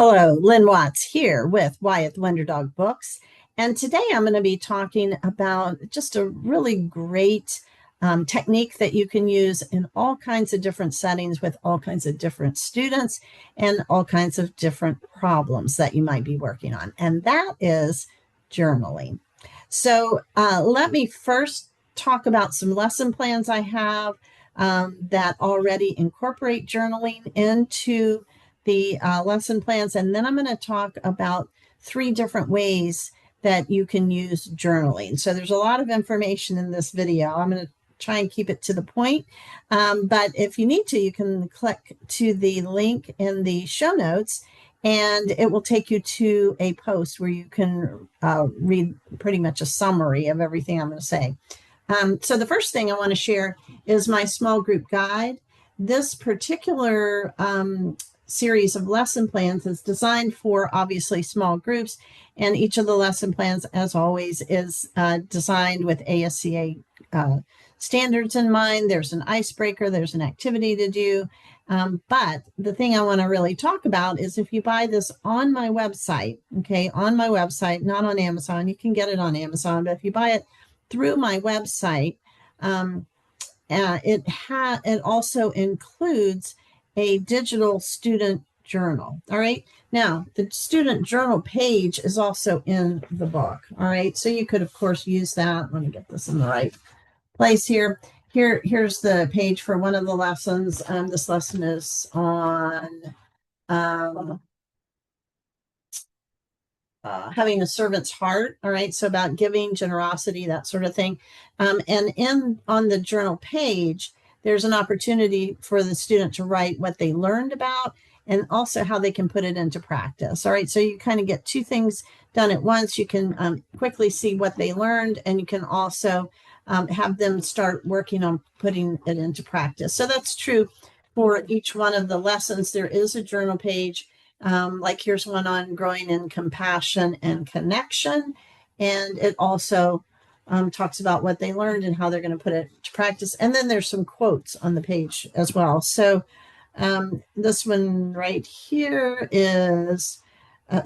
Hello, Lynn Watts here with Wyatt the Wonder Dog Books. And today I'm going to be talking about just a really great technique that you can use in all kinds of different settings with all kinds of different students and all kinds of different problems that you might be working on. And that is journaling. So let me first talk about some lesson plans I have that already incorporate journaling into the lesson plans. And then I'm going to talk about 3 different ways that you can use journaling. So there's a lot of information in this video. I'm going to try and keep it to the point. But if you need to, you can click to the link in the show notes and it will take you to a post where you can read pretty much a summary of everything I'm going to say. So the first thing I want to share is my small group guide. This particular series of lesson plans is designed for obviously small groups, and each of the lesson plans, as always, is designed with ASCA standards in mind. There's an icebreaker, there's an activity to do, but the thing I want to really talk about is if you buy this on my website, okay, on my website, not on Amazon, you can get it on Amazon, but if you buy it through my website, it also includes a digital student journal. All right. Now, the student journal page is also in the book. All right. So you could, of course, use that. Let me get this in the right place here. Here's the page for one of the lessons. This lesson is on having a servant's heart. All right. So about giving, generosity, that sort of thing. And on the journal page, there's an opportunity for the student to write what they learned about and also how they can put it into practice. All right. So you kind of get 2 things done at once. You can quickly see what they learned, and you can also have them start working on putting it into practice. So that's true for each one of the lessons. There is a journal page. Like here's one on growing in compassion and connection. And it also talks about what they learned and how they're going to put it to practice. And then there's some quotes on the page as well. So this one right here is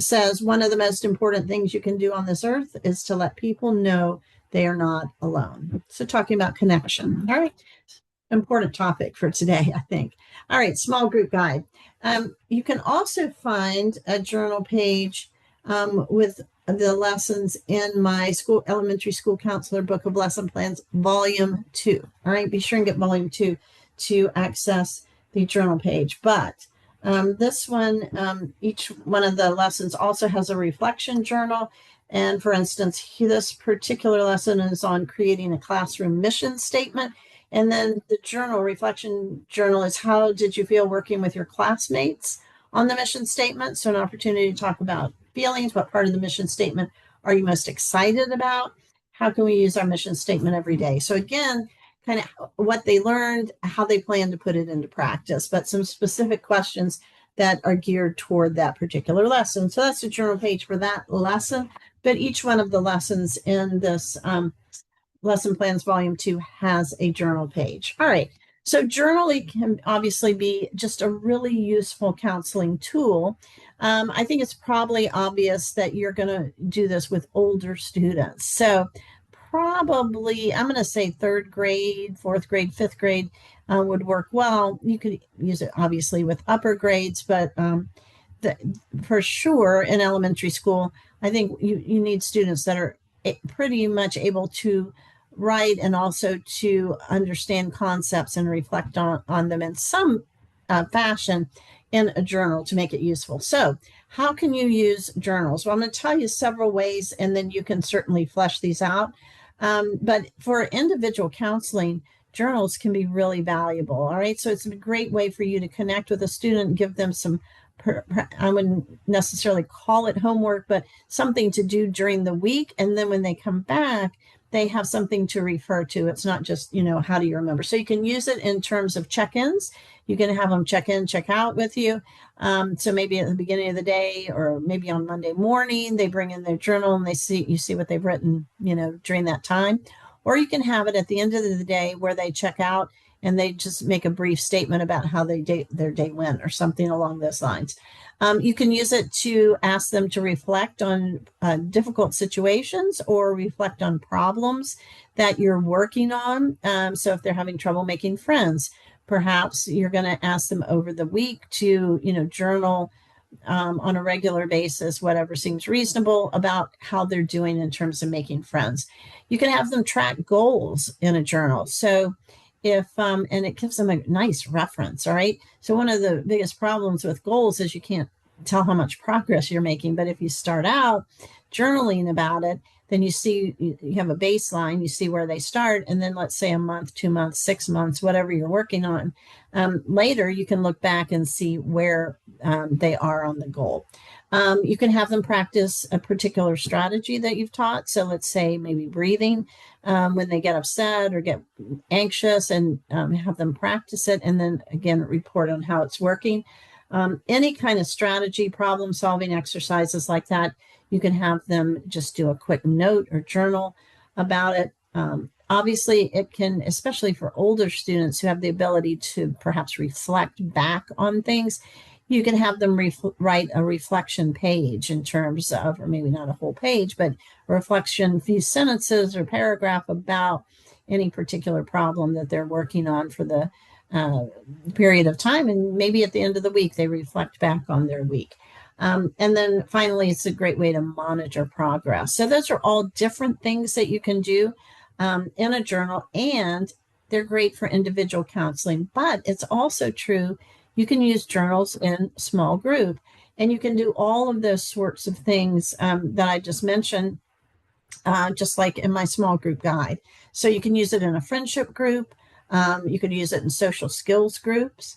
says, one of the most important things you can do on this earth is to let people know they are not alone. So talking about connection. All right. Important topic for today, I think. All right. Small group guide. You can also find a journal page with the lessons in my elementary school counselor book of lesson plans, volume 2. All right, be sure and get volume 2 to access the journal page. But this one, each one of the lessons also has a reflection journal. And for instance, this particular lesson is on creating a classroom mission statement. And then the reflection journal is how did you feel working with your classmates on the mission statement? So an opportunity to talk about feelings. What part of the mission statement are you most excited about? How can we use our mission statement every day? So again, kind of what they learned, how they plan to put it into practice, but some specific questions that are geared toward that particular lesson. So that's the journal page for that lesson. But each one of the lessons in this lesson plans volume 2 has a journal page. All right. So journaling can obviously be just a really useful counseling tool. I think it's probably obvious that you're going to do this with older students. So probably, I'm going to say 3rd grade, 4th grade, 5th grade would work well. You could use it obviously with upper grades, but for sure in elementary school, I think you need students that are pretty much able to write and also to understand concepts and reflect on them in some fashion in a journal to make it useful. So how can you use journals? Well, I'm going to tell you several ways, and then you can certainly flesh these out. But for individual counseling, journals can be really valuable. All right. So it's a great way for you to connect with a student, give them some, I wouldn't necessarily call it homework, but something to do during the week. And then when they come back, they have something to refer to. It's not just, how do you remember? So you can use it in terms of check-ins. You can have them check in, check out with you. So maybe at the beginning of the day or maybe on Monday morning, they bring in their journal and you see what they've written, during that time. Or you can have it at the end of the day where they check out and they just make a brief statement about how their day went or something along those lines. You can use it to ask them to reflect on difficult situations or reflect on problems that you're working on. So if they're having trouble making friends, perhaps you're going to ask them over the week to, journal on a regular basis, whatever seems reasonable about how they're doing in terms of making friends. You can have them track goals in a journal. So and it gives them a nice reference. All right. So one of the biggest problems with goals is you can't tell how much progress you're making. But if you start out journaling about it, then you see you have a baseline, you see where they start, and then let's say a month, 2 months, 6 months, whatever you're working on. Later, you can look back and see where they are on the goal. You can have them practice a particular strategy that you've taught. So let's say maybe breathing when they get upset or get anxious, and have them practice it, and then again report on how it's working. Any kind of strategy, problem solving exercises like that, you can have them just do a quick note or journal about it. Obviously, it can, especially for older students who have the ability to perhaps reflect back on things, you can have them write a reflection page in terms of, or maybe not a whole page, but a reflection, a few sentences or paragraph about any particular problem that they're working on for the period of time. And maybe at the end of the week, they reflect back on their week. And then finally, it's a great way to monitor progress. So those are all different things that you can do in a journal, and they're great for individual counseling. But it's also true, you can use journals in small group, and you can do all of those sorts of things that I just mentioned, just like in my small group guide. So you can use it in a friendship group. You could use it in social skills groups,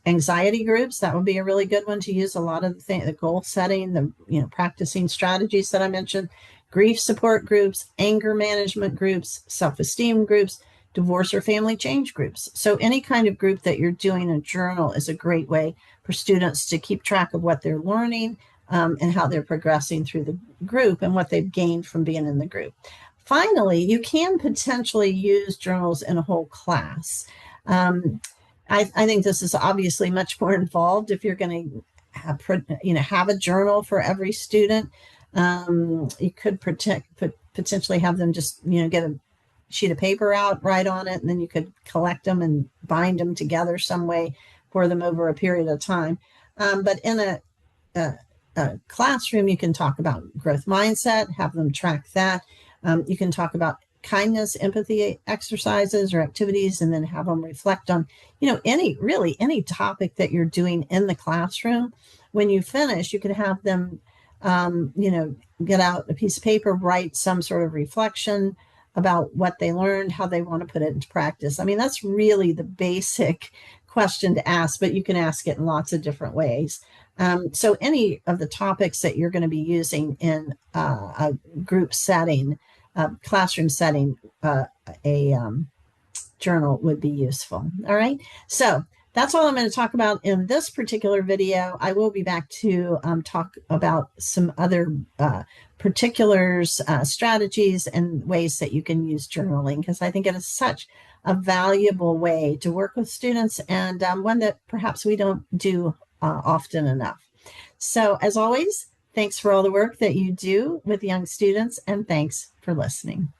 anxiety groups. That would be a really good one to use. A lot of the goal setting, the practicing strategies that I mentioned, grief support groups, anger management groups, self-esteem groups, divorce or family change groups. So any kind of group that you're doing a journal is a great way for students to keep track of what they're learning and how they're progressing through the group and what they've gained from being in the group. Finally, you can potentially use journals in a whole class. I think this is obviously much more involved if you're going to have a journal for every student. You could potentially have them just get a sheet of paper out, write on it, and then you could collect them and bind them together some way for them over a period of time. But in a classroom, you can talk about growth mindset, have them track that. You can talk about kindness, empathy exercises or activities, and then have them reflect on, any topic that you're doing in the classroom. When you finish, you can have them, get out a piece of paper, write some sort of reflection about what they learned, how they want to put it into practice. I mean, that's really the basic question to ask, but you can ask it in lots of different ways. So any of the topics that you're going to be using in a group setting, classroom setting, a journal would be useful. All right. So that's all I'm going to talk about in this particular video. I will be back to talk about some other particulars, strategies, and ways that you can use journaling, because I think it is such a valuable way to work with students, and one that perhaps we don't do often enough. So as always, thanks for all the work that you do with young students, and thanks for listening.